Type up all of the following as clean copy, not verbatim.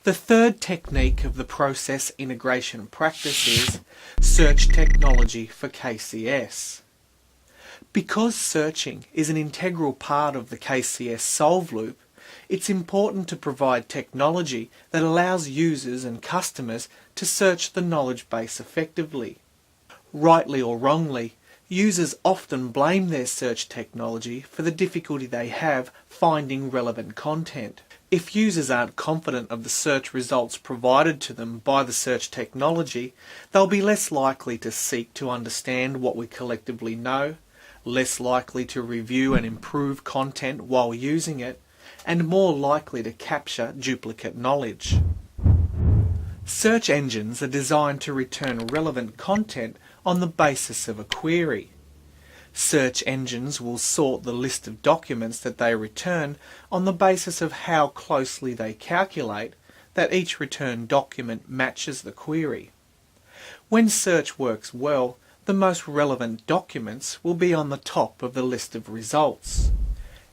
The third technique of the process integration practice is search technology for KCS. Because searching is an integral part of the KCS solve loop, it's important to provide technology that allows users and customers to search the knowledge base effectively. Rightly or wrongly, users often blame their search technology for the difficulty they have finding relevant content. If users aren't confident of the search results provided to them by the search technology, they'll be less likely to seek to understand what we collectively know, less likely to review and improve content while using it, and more likely to capture duplicate knowledge. Search engines are designed to return relevant content on the basis of a query. Search engines will sort the list of documents that they return on the basis of how closely they calculate that each returned document matches the query. When search works well, the most relevant documents will be on the top of the list of results.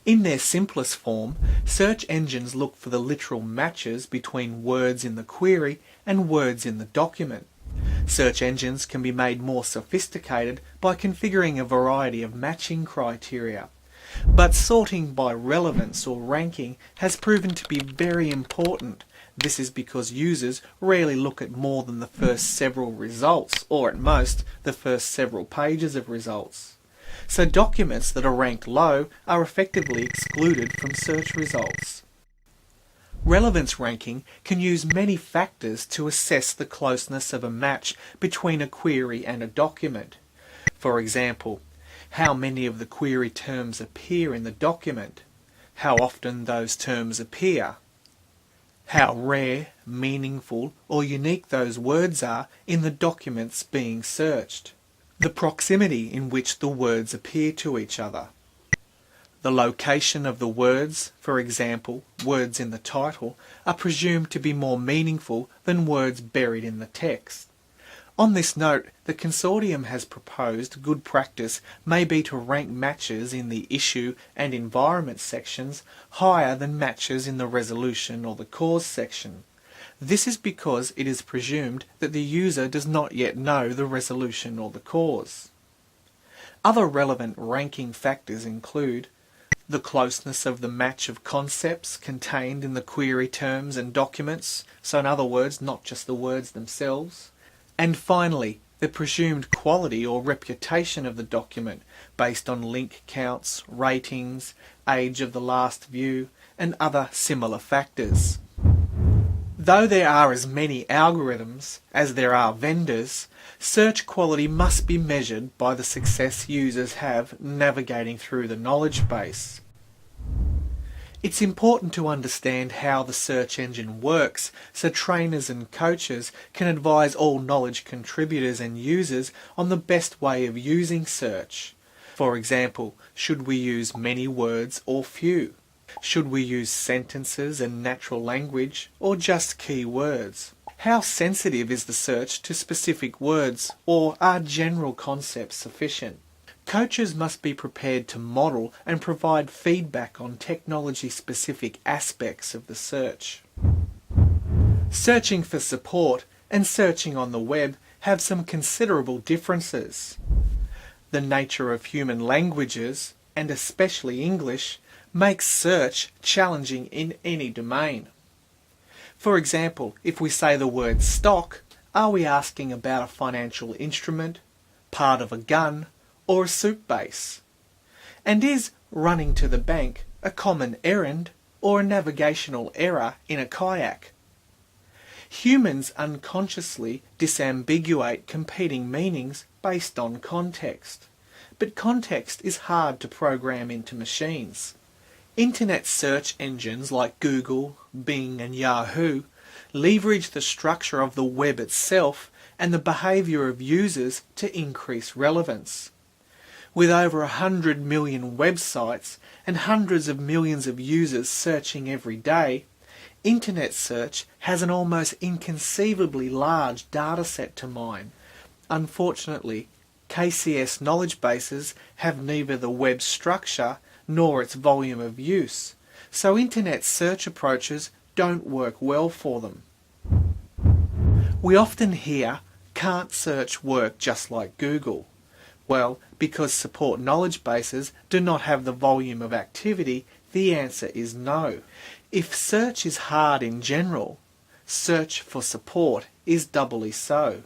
In their simplest form, search engines look for the literal matches between words in the query and words in the document. Search engines can be made more sophisticated by configuring a variety of matching criteria. But sorting by relevance or ranking has proven to be very important. This is because users rarely look at more than the first several results, or at most, the first several pages of results. So documents that are ranked low are effectively excluded from search results. Relevance ranking can use many factors to assess the closeness of a match between a query and a document. For example, how many of the query terms appear in the document, how often those terms appear, how rare, meaningful, or unique those words are in the documents being searched, the proximity in which the words appear to each other, the location of the words. For example, words in the title are presumed to be more meaningful than words buried in the text. On this note, the consortium has proposed good practice may be to rank matches in the issue and environment sections higher than matches in the resolution or the cause section. This is because it is presumed that the user does not yet know the resolution or the cause. Other relevant ranking factors include the closeness of the match of concepts contained in the query terms and documents, so in other words, not just the words themselves. And finally, the presumed quality or reputation of the document based on link counts, ratings, age of the last view, and other similar factors. Though there are as many algorithms as there are vendors, search quality must be measured by the success users have navigating through the knowledge base. It's important to understand how the search engine works so trainers and coaches can advise all knowledge contributors and users on the best way of using search. For example, should we use many words or few? Should we use sentences and natural language or just keywords? How sensitive is the search to specific words, or are general concepts sufficient? Coaches must be prepared to model and provide feedback on technology-specific aspects of the search. Searching for support and searching on the web have some considerable differences. The nature of human languages, and especially English, makes search challenging in any domain. For example, if we say the word stock, are we asking about a financial instrument, part of a gun, or a soup base? And is running to the bank a common errand or a navigational error in a kayak? Humans unconsciously disambiguate competing meanings based on context, but context is hard to program into machines. Internet search engines like Google, Bing and Yahoo leverage the structure of the web itself and the behaviour of users to increase relevance. With over 100 million websites and hundreds of millions of users searching every day, Internet search has an almost inconceivably large dataset to mine. Unfortunately, KCS knowledge bases have neither the web structure nor its volume of use, so Internet search approaches don't work well for them. We often hear, "Can't search work just like Google?" Well, because support knowledge bases do not have the volume of activity, the answer is no. If search is hard in general, search for support is doubly so.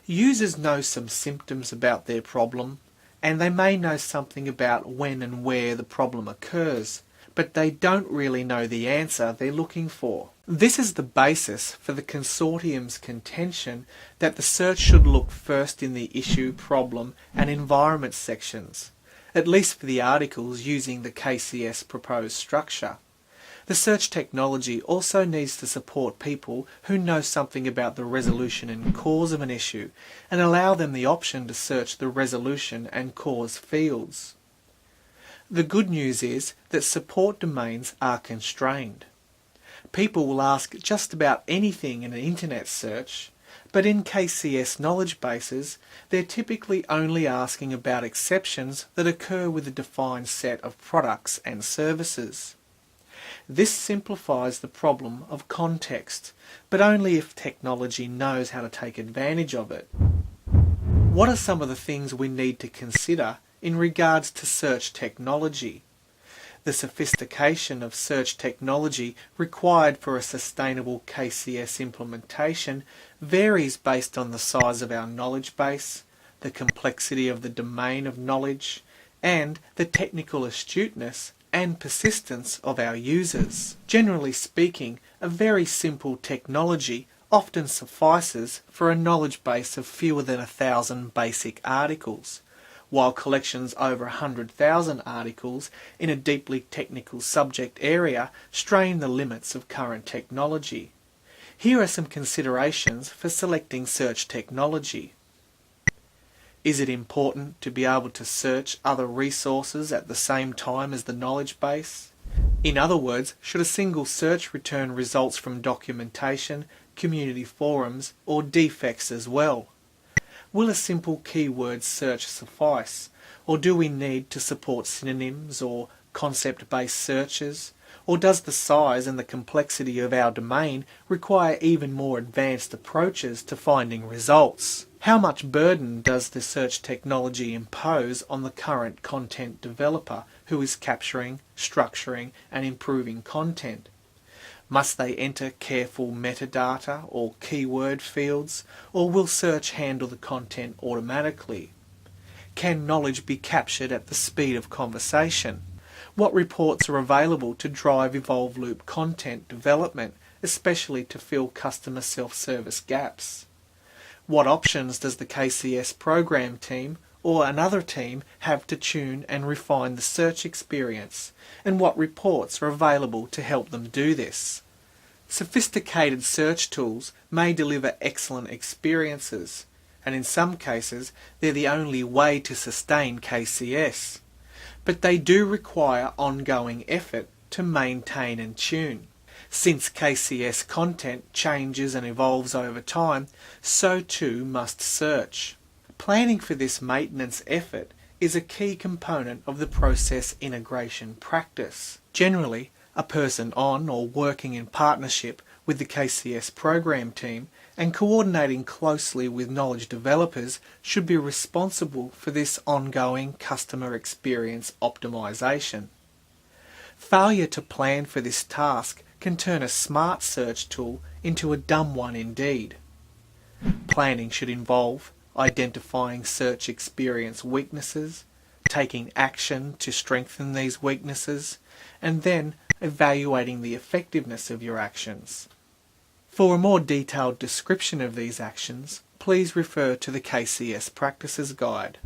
Users know some symptoms about their problem, and they may know something about when and where the problem occurs, but they don't really know the answer they're looking for. This is the basis for the consortium's contention that the search should look first in the issue, problem and environment sections, at least for the articles using the KCS proposed structure. The search technology also needs to support people who know something about the resolution and cause of an issue and allow them the option to search the resolution and cause fields. The good news is that support domains are constrained. People will ask just about anything in an internet search, but in KCS knowledge bases, they're typically only asking about exceptions that occur with a defined set of products and services. This simplifies the problem of context, but only if technology knows how to take advantage of it. What are some of the things we need to consider in regards to search technology? The sophistication of search technology required for a sustainable KCS implementation varies based on the size of our knowledge base, the complexity of the domain of knowledge, and the technical astuteness and persistence of our users. Generally speaking, a very simple technology often suffices for a knowledge base of fewer than 1,000 basic articles, while collections over 100,000 articles in a deeply technical subject area strain the limits of current technology. Here are some considerations for selecting search technology. Is it important to be able to search other resources at the same time as the knowledge base? In other words, should a single search return results from documentation, community forums, or defects as well? Will a simple keyword search suffice, or do we need to support synonyms or concept-based searches? Or does the size and the complexity of our domain require even more advanced approaches to finding results? How much burden does the search technology impose on the current content developer who is capturing, structuring and improving content? Must they enter careful metadata or keyword fields, or will search handle the content automatically? Can knowledge be captured at the speed of conversation? What reports are available to drive evolved loop content development, especially to fill customer self-service gaps? What options does the KCS program team or another team have to tune and refine the search experience, and what reports are available to help them do this? Sophisticated search tools may deliver excellent experiences, and in some cases they're the only way to sustain KCS. But they do require ongoing effort to maintain and tune. Since KCS content changes and evolves over time, so too must search. Planning for this maintenance effort is a key component of the process integration practice. Generally, a person on or working in partnership with the KCS program team and coordinating closely with knowledge developers should be responsible for this ongoing customer experience optimization. Failure to plan for this task can turn a smart search tool into a dumb one indeed. Planning should involve identifying search experience weaknesses, taking action to strengthen these weaknesses, and then evaluating the effectiveness of your actions. For a more detailed description of these actions, please refer to the KCS Practices Guide.